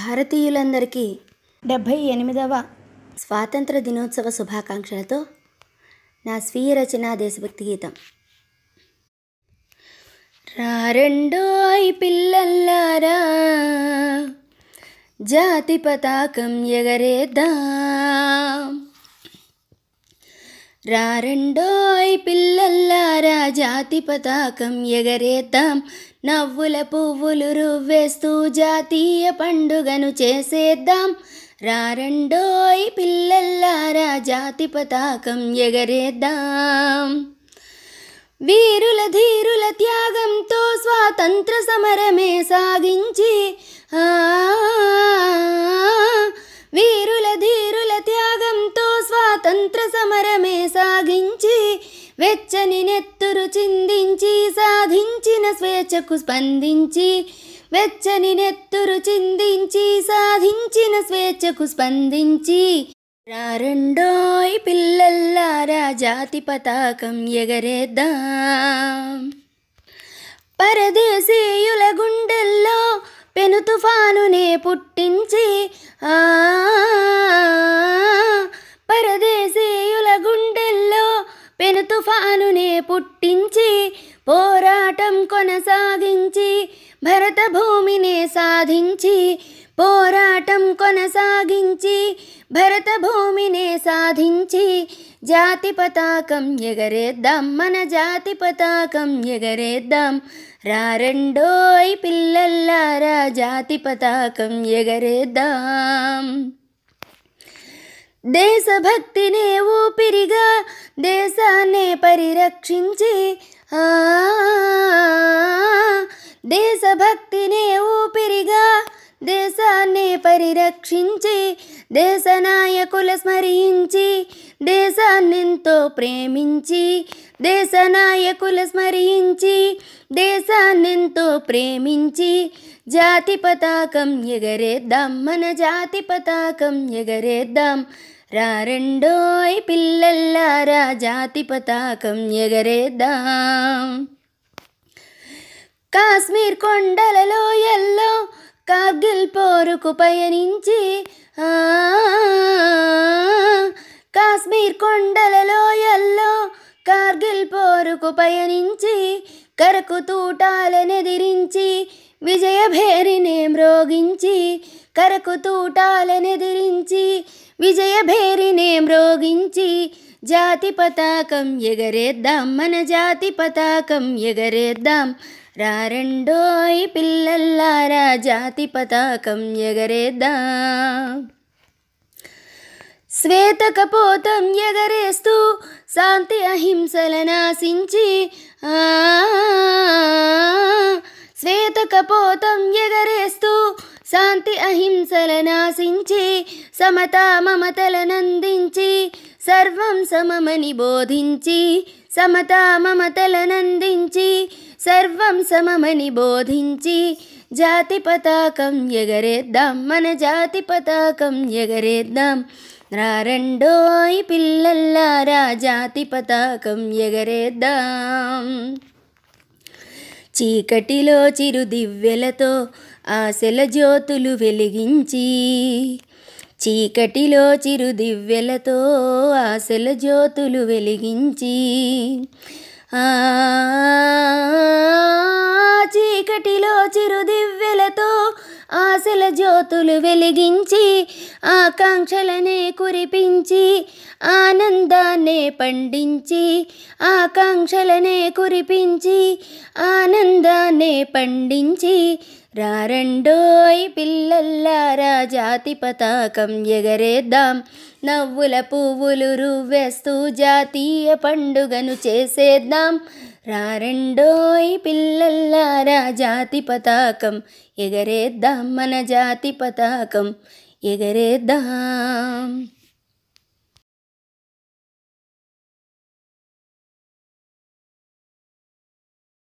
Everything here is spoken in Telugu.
భారతీయులందరికీ 78వ స్వాతంత్ర దినోత్సవ శుభాకాంక్షలతో నా స్వీయ రచన దేశభక్తి గీతం. రారెండోయ్ పిల్లల్లారా, జాతి పతాకం ఎగరేద్దాం. రారెండోయ్ పిల్లల్లారా, జాతి పతాకం ఎగరేద్దాం. నవ్వుల పువ్వులు రువ్వేస్తూ జాతీయ పండుగను చేసేద్దాం. రారెండోయ్ పిల్లల్లారా, జాతి పతాకం ఎగరేద్దాం. వీరుల ధీరుల త్యాగంతో స్వాతంత్ర సమరమే సాగించి, వీరుల ధీరుల త్యాగంతో స్వాతంత్ర సమరమే సాగించి, వెచ్చని నెత్తురు చిందించి సాధించిన స్వేచ్ఛకు స్పందించి, వెచ్చని నెత్తురు చిందించి సాధించిన స్వేచ్ఛకు స్పందించి, రారెండోయ్ పిల్లల్లారా, జాతి పతాకం ఎగరేద్దాం. పరదేశీయుల గుండెల్లో పెను తుఫానునే పుట్టించి, పరదేశీయుల గుండెల్లో పెను తుఫానునే పుట్టించి, పోరాటం కొనసాగించి భరత భూమినే సాధించి, పోరాటం కొనసాగించి భరత భూమినే సాధించి, జాతి పతాకం ఎగరేద్దాం, మన జాతి పతాకం ఎగరేద్దాం. రారెండోయ్ పిల్లల్లారా, జాతి పతాకం ఎగరేద్దాం. దేశభక్తినే ఊపిరిగా దేశాన్నే పరిరక్షించి, దేశభక్తినే ఊపిరిగా దేశాన్నే పరిరక్షించి, దేశ నాయకుల స్మరించి దేశాన్నెంతో ప్రేమించి, దేశ నాయకుల స్మరించి దేశాన్నెంతో ప్రేమించి, జాతి పతాకం ఎగరేద్దాం, మన జాతి పతాకం ఎగరేద్దాం. రారెండోయ్ పిల్లల్లారా, జాతి పతాకం ఎగరేద్దాం. కాశ్మీర్ కొండల లోయల్లో కార్గిల్ పోరుకు పయనించి, కాశ్మీర్ కొండల లోయల్లో కార్గిల్ పోరుకు పయనించి, కరకు తూటాలనెదిరించి విజయ భేరినే మ్రోగించి, కరకు తూటాలనెదిరించి విజయ భేరినే మ్రోగించి, జాతి పతాకం ఎగరేద్దాం, మన జాతి పతాకం ఎగరేద్దాం. రారెండోయ్ పిల్లల్లారా, జాతి పతాకం ఎగరేద్దాం. శ్వేతకపోతం ఎగరేస్తూ శాంతి అహింసల నాశించి, శ్వేతకపోతం ఎగరేస్తూ శాంతి అహింసల నాశించి, సమతా మమతలనందించి సర్వం సమమని బోధించి, సమతా మమతలనందించి సర్వం సమమని బోధించి, జాతి పతాకం ఎగరేద్దాం, మన జాతి పతాకం ఎగరేద్దాం. రారెండోయ్ పిల్లల్లారా, జాతి పతాకం ఎగరేద్దాం. చీకటిలో చిరు దివ్వెలతో ఆశల జ్యోతులు వెలిగించి, చీకటిలో చిరు దివ్వెలతో ఆశల జ్యోతులు వెలిగించి, చీకటిలో చిరు దివ్వెలతో ఆశల జ్యోతులు వెలిగించి, ఆకాంక్షలనే కురిపించి ఆనందాన్నే పండించి, ఆకాంక్షలనే కురిపించి ఆనందాన్నే పండించి, రారెండోయ్ పిల్లల్లారా, జాతి పతాకం ఎగరేద్దాం. నవ్వుల పువ్వులు రువ్వేస్తూ జాతీయ పండుగను చేసేద్దాం. రారెండోయ్ పిల్లల్లారా, జాతి పతాకం ఎగరేద్దాం, మన జాతి పతాకం ఎగరేద్దాం.